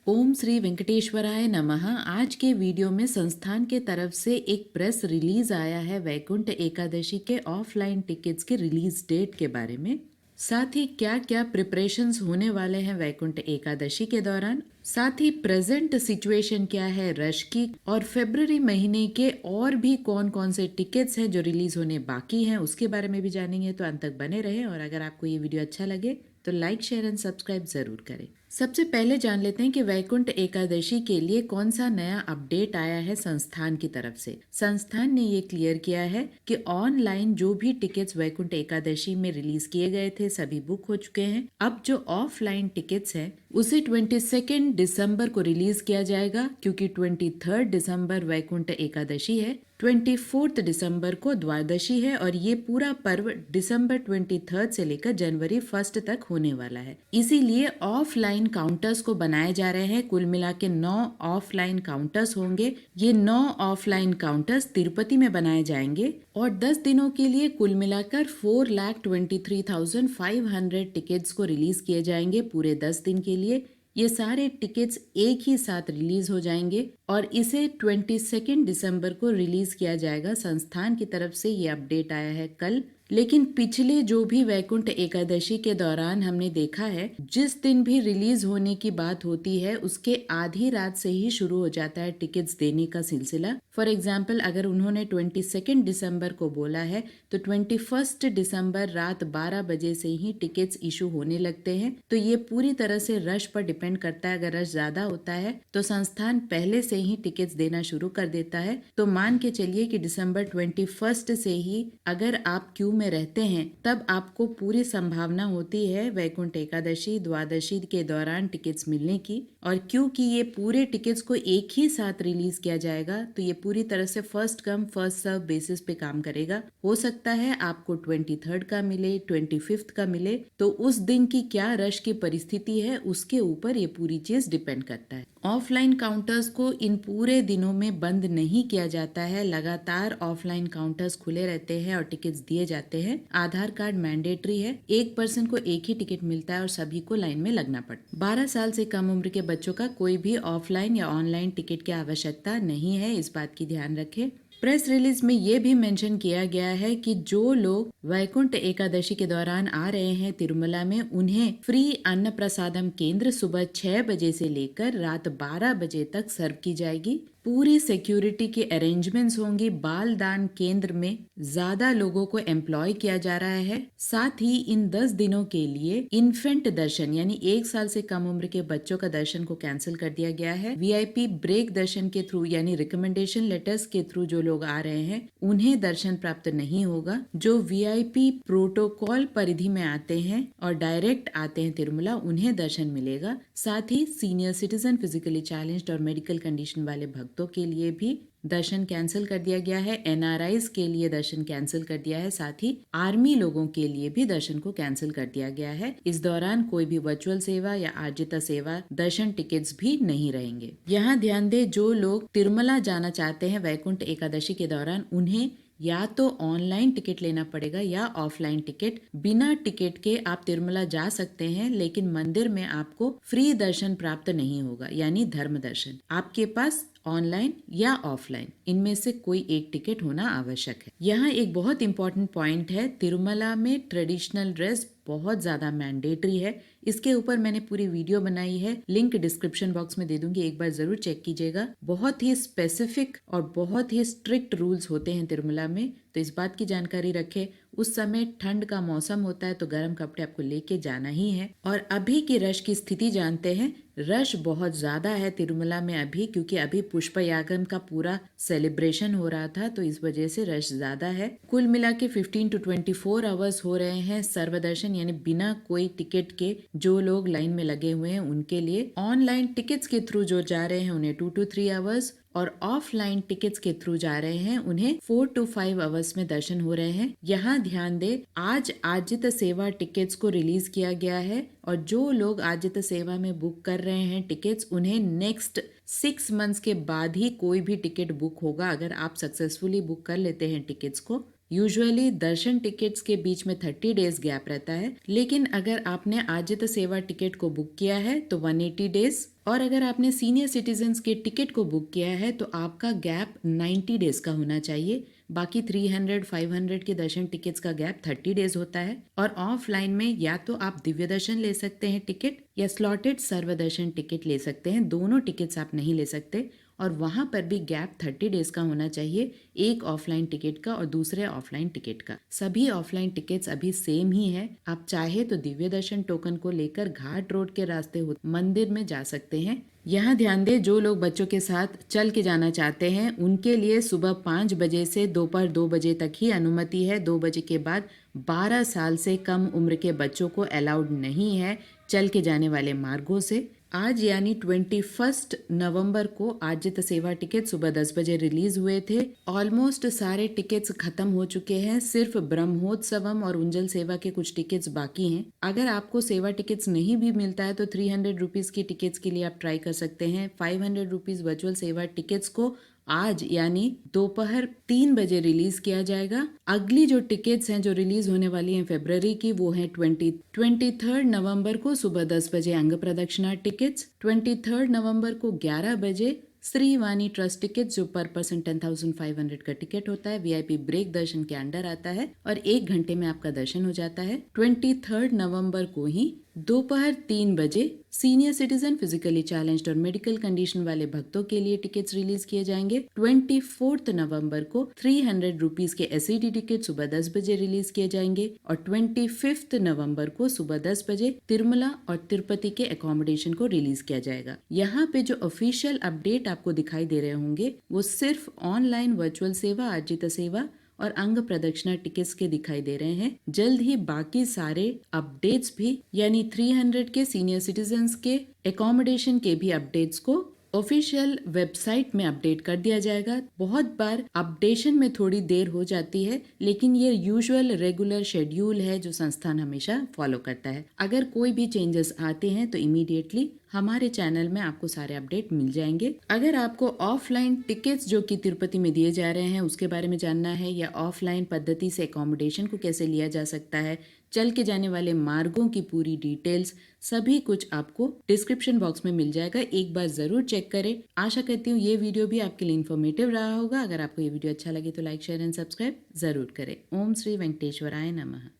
ओम श्री वेंकटेश्वराय नमः। आज के वीडियो में संस्थान के तरफ से एक प्रेस रिलीज आया है वैकुंठ एकादशी के ऑफलाइन टिकट्स के रिलीज डेट के बारे में। साथ ही क्या क्या प्रिपरेशंस होने वाले हैं वैकुंठ एकादशी के दौरान, साथ ही प्रेजेंट सिचुएशन क्या है रश की, और फरवरी महीने के और भी कौन कौन से टिकट्स हैं जो रिलीज होने बाकी हैं उसके बारे में भी जानेंगे। तो अंत तक बने रहें और अगर आपको ये वीडियो अच्छा लगे तो लाइक शेयर एंड सब्सक्राइब जरूर करें। सबसे पहले जान लेते हैं कि वैकुंठ एकादशी के लिए कौन सा नया अपडेट आया है संस्थान की तरफ से। संस्थान ने ये क्लियर किया है कि ऑनलाइन जो भी टिकट्स वैकुंठ एकादशी में रिलीज किए गए थे सभी बुक हो चुके हैं। अब जो ऑफलाइन टिकट्स हैं उसे 22 दिसंबर को रिलीज किया जाएगा, क्योंकि 23 दिसंबर वैकुंठ एकादशी है, 24 दिसंबर को द्वादशी है और ये पूरा पर्व दिसंबर 23 से लेकर जनवरी 1 तक होने वाला है। इसीलिए ऑफलाइन काउंटर्स को बनाए जा रहे हैं। कुल मिला के 9 ऑफलाइन काउंटर्स होंगे। ये 9 ऑफलाइन काउंटर्स तिरुपति में बनाए जाएंगे और 10 दिनों के लिए कुल मिलाकर 4,23,500 टिकट्स को रिलीज किए जाएंगे। पूरे 10 दिन के लिए ये सारे टिकट्स एक ही साथ रिलीज हो जाएंगे और इसे 22 दिसंबर को रिलीज किया जाएगा। संस्थान की तरफ से ये अपडेट आया है कल। लेकिन पिछले जो भी वैकुंठ एकादशी के दौरान हमने देखा है, जिस दिन भी रिलीज होने की बात होती है उसके आधी रात से ही शुरू हो जाता है टिकट्स देने का सिलसिला। फॉर एग्जाम्पल, अगर उन्होंने 22 दिसंबर को बोला है तो 21 दिसंबर रात 12 बजे से ही टिकट्स इशू होने लगते हैं। तो ये पूरी तरह से रश पर डिपेंड करता है। अगर रश ज्यादा होता है तो संस्थान पहले से ही टिकट्स देना शुरू कर देता है। तो मान के चलिए कि दिसंबर 21 से ही अगर आप क्यू में रहते हैं तब आपको पूरी संभावना होती है वैकुंठ एकादशी द्वादशी के दौरान टिकट्स मिलने की। और क्योंकि ये पूरे टिकट्स को एक ही साथ रिलीज किया जाएगा तो ये पूरी तरह से first come first serve basis पे काम करेगा। हो सकता है आपको 23 का मिले, 25 का मिले। तो उस दिन की क्या रश की परिस्थिति है उसके ऊपर ये पूरी चीज डिपेंड करता है। ऑफलाइन काउंटर्स को इन पूरे दिनों में बंद नहीं किया जाता है। लगातार ऑफलाइन काउंटर्स खुले रहते हैं और टिकट्स दिए जाते हैं। आधार कार्ड मैंडेटरी है। एक पर्सन को एक ही टिकट मिलता है और सभी को लाइन में लगना पड़ता है। 12 साल से कम उम्र के बच्चों का कोई भी ऑफलाइन या ऑनलाइन टिकट की आवश्यकता नहीं है, इस बात की ध्यान रखें। प्रेस रिलीज में ये भी मेंशन किया गया है कि जो लोग वैकुंठ एकादशी के दौरान आ रहे हैं तिरुमला में, उन्हें फ्री अन्न प्रसादम केंद्र सुबह 6 बजे से लेकर रात 12 बजे तक सर्व की जाएगी। पूरी सिक्योरिटी की अरेंजमेंट्स होंगी। बाल दान केंद्र में ज्यादा लोगों को एम्प्लॉय किया जा रहा है। साथ ही इन 10 दिनों के लिए इन्फेंट दर्शन यानी 1 साल से कम उम्र के बच्चों का दर्शन को कैंसिल कर दिया गया है। वीआईपी ब्रेक दर्शन के थ्रू यानी रिकमेंडेशन लेटर्स के थ्रू जो लोग आ रहे हैं उन्हें दर्शन प्राप्त नहीं होगा। जो वीआईपी प्रोटोकॉल परिधि में आते हैं और डायरेक्ट आते हैं तिरुमला, उन्हें दर्शन मिलेगा। साथ ही सीनियर सिटीजन, फिजिकली चैलेंज्ड और मेडिकल कंडीशन वाले भक्तों के लिए भी दर्शन कैंसिल कर दिया गया है। एनआरआईज के लिए दर्शन कैंसिल कर दिया है। साथ ही आर्मी लोगों के लिए भी दर्शन को कैंसिल कर दिया गया है। इस दौरान कोई भी वर्चुअल सेवा या आर्जित सेवा दर्शन टिकट्स भी नहीं रहेंगे। यहाँ ध्यान दें, जो लोग तिरुमला जाना चाहते हैं वैकुंठ एकादशी के दौरान, उन्हें या तो ऑनलाइन टिकट लेना पड़ेगा या ऑफलाइन टिकट। बिना टिकट के आप तिरुमला जा सकते हैं, लेकिन मंदिर में आपको फ्री दर्शन प्राप्त नहीं होगा यानी धर्म दर्शन। आपके पास ऑनलाइन या ऑफलाइन इनमें से कोई एक टिकट होना आवश्यक है। यहाँ एक बहुत इंपॉर्टेंट पॉइंट है, तिरुमला में ट्रेडिशनल ड्रेस बहुत ज्यादा मैंडेटरी है। इसके ऊपर मैंने पूरी वीडियो बनाई है, लिंक डिस्क्रिप्शन बॉक्स में दे दूंगी, एक बार जरूर चेक कीजिएगा। बहुत ही स्पेसिफिक और बहुत ही स्ट्रिक्ट रूल्स होते हैं तिरुमला में, तो इस बात की जानकारी रखें। उस समय ठंड का मौसम होता है तो गर्म कपड़े आपको लेके जाना ही है। और अभी की रश की स्थिति जानते हैं। रश बहुत ज्यादा है तिरुमला में अभी, क्योंकि अभी पुष्प यागम का पूरा सेलिब्रेशन हो रहा था, तो इस वजह से रश ज्यादा है। कुल मिला के 15 to 24 आवर्स हो रहे हैं सर्वदर्शन यानी बिना कोई टिकट के जो लोग लाइन में लगे हुए हैं उनके लिए। ऑनलाइन टिकट्स के थ्रू जो जा रहे हैं उन्हें 2 to 3 आवर्स और ऑफलाइन टिकट्स के थ्रू जा रहे हैं उन्हें 4 to 5 आवर्स में दर्शन हो रहे हैं। यहाँ ध्यान दे, आज आजित सेवा टिकट्स को रिलीज किया गया है और जो लोग आजित सेवा में बुक कर रहे हैं टिकट्स, उन्हें नेक्स्ट 6 मंथ्स के बाद ही कोई भी टिकट बुक होगा। अगर आप सक्सेसफुली बुक कर लेते हैं टिकट्स को, यूजुअली दर्शन टिकट्स के बीच में 30 डेज गैप रहता है, लेकिन अगर आपने आजित सेवा टिकट को बुक किया है तो 180 डेज, और अगर आपने सीनियर सिटीजन्स के टिकट को बुक किया है तो आपका गैप 90 डेज का होना चाहिए। बाकी 300-500 के दर्शन टिकट्स का गैप 30 डेज होता है। और ऑफलाइन में या तो आप दिव्य दर्शन ले सकते हैं टिकट, या स्लॉटेड सर्वदर्शन टिकट ले सकते हैं। दोनों टिकट्स आप नहीं ले सकते, और वहां पर भी गैप 30 डेज का होना चाहिए, एक ऑफलाइन टिकट का और दूसरे ऑफलाइन टिकट का। सभी ऑफलाइन टिकट्स अभी सेम ही है। आप चाहे तो दिव्य दर्शन टोकन को लेकर घाट रोड के रास्ते मंदिर में जा सकते हैं। यहाँ ध्यान दें, जो लोग बच्चों के साथ चल के जाना चाहते हैं उनके लिए सुबह 5 बजे से दोपहर 2 बजे तक ही अनुमति है। 2 बजे के बाद 12 साल से कम उम्र के बच्चों को अलाउड नहीं है चल के जाने वाले मार्गों से। आज यानी 21 नवंबर को आजित सेवा टिकट सुबह 10 बजे रिलीज हुए थे। ऑलमोस्ट सारे टिकट्स खत्म हो चुके हैं, सिर्फ ब्रह्मोत्सवम और उंजल सेवा के कुछ टिकट्स बाकी हैं। अगर आपको सेवा टिकट्स नहीं भी मिलता है तो 300 रुपीज की टिकट्स के लिए आप ट्राई कर सकते हैं। 500 रुपीज वर्चुअल सेवा टिकट्स को आज यानी दोपहर 3 बजे रिलीज किया जाएगा। अगली जो टिकट्स हैं जो रिलीज होने वाली हैं फरवरी की, वो है 23 नवंबर को सुबह 10 बजे अंग प्रदक्षिणा टिकट्स, 23 नवंबर को 11 बजे श्रीवाणी ट्रस्ट टिकट जो पर पर्सन 10,500 का टिकट होता है, वीआईपी ब्रेक दर्शन के अंडर आता है और 1 घंटे में आपका दर्शन हो जाता है। 23 नवंबर को ही दोपहर 3 बजे सीनियर सिटीजन, फिजिकली चैलेंज्ड और मेडिकल कंडीशन वाले भक्तों के लिए टिकट्स रिलीज किए जाएंगे। 24 नवंबर को 300 रुपीज के एसईडी टिकट सुबह 10 बजे रिलीज किए जाएंगे और 25 नवंबर को सुबह 10 बजे तिरुमला और तिरुपति के अकोमोडेशन को रिलीज किया जाएगा। यहाँ पे जो ऑफिशियल अपडेट आपको दिखाई दे रहे होंगे वो सिर्फ ऑनलाइन वर्चुअल सेवा, अर्जित सेवा और अंग प्रदक्षिणा टिकट्स के दिखाई दे रहे हैं। जल्द ही बाकी सारे अपडेट्स भी यानी 300 के सीनियर सिटीजन्स के एकोमोडेशन के भी अपडेट्स को ऑफिशियल वेबसाइट में अपडेट कर दिया जाएगा। बहुत बार अपडेशन में थोड़ी देर हो जाती है, लेकिन ये यूजुअल रेगुलर शेड्यूल है जो संस्थान हमेशा फॉलो करता है। अगर कोई भी चेंजेस आते हैं तो इमीडिएटली हमारे चैनल में आपको सारे अपडेट मिल जाएंगे। अगर आपको ऑफलाइन टिकट्स जो कि तिरुपति में दिए जा रहे हैं उसके बारे में जानना है, या ऑफलाइन पद्धति से अकोमोडेशन को कैसे लिया जा सकता है, चल के जाने वाले मार्गों की पूरी डिटेल्स, सभी कुछ आपको डिस्क्रिप्शन बॉक्स में मिल जाएगा। एक बार जरूर चेक करें। आशा करती हूँ ये वीडियो भी आपके लिए इन्फॉर्मेटिव रहा होगा। अगर आपको ये वीडियो अच्छा लगे तो लाइक, शेयर एंड सब्सक्राइब जरूर करें। ओम श्री वेंकटेश्वराय नमः।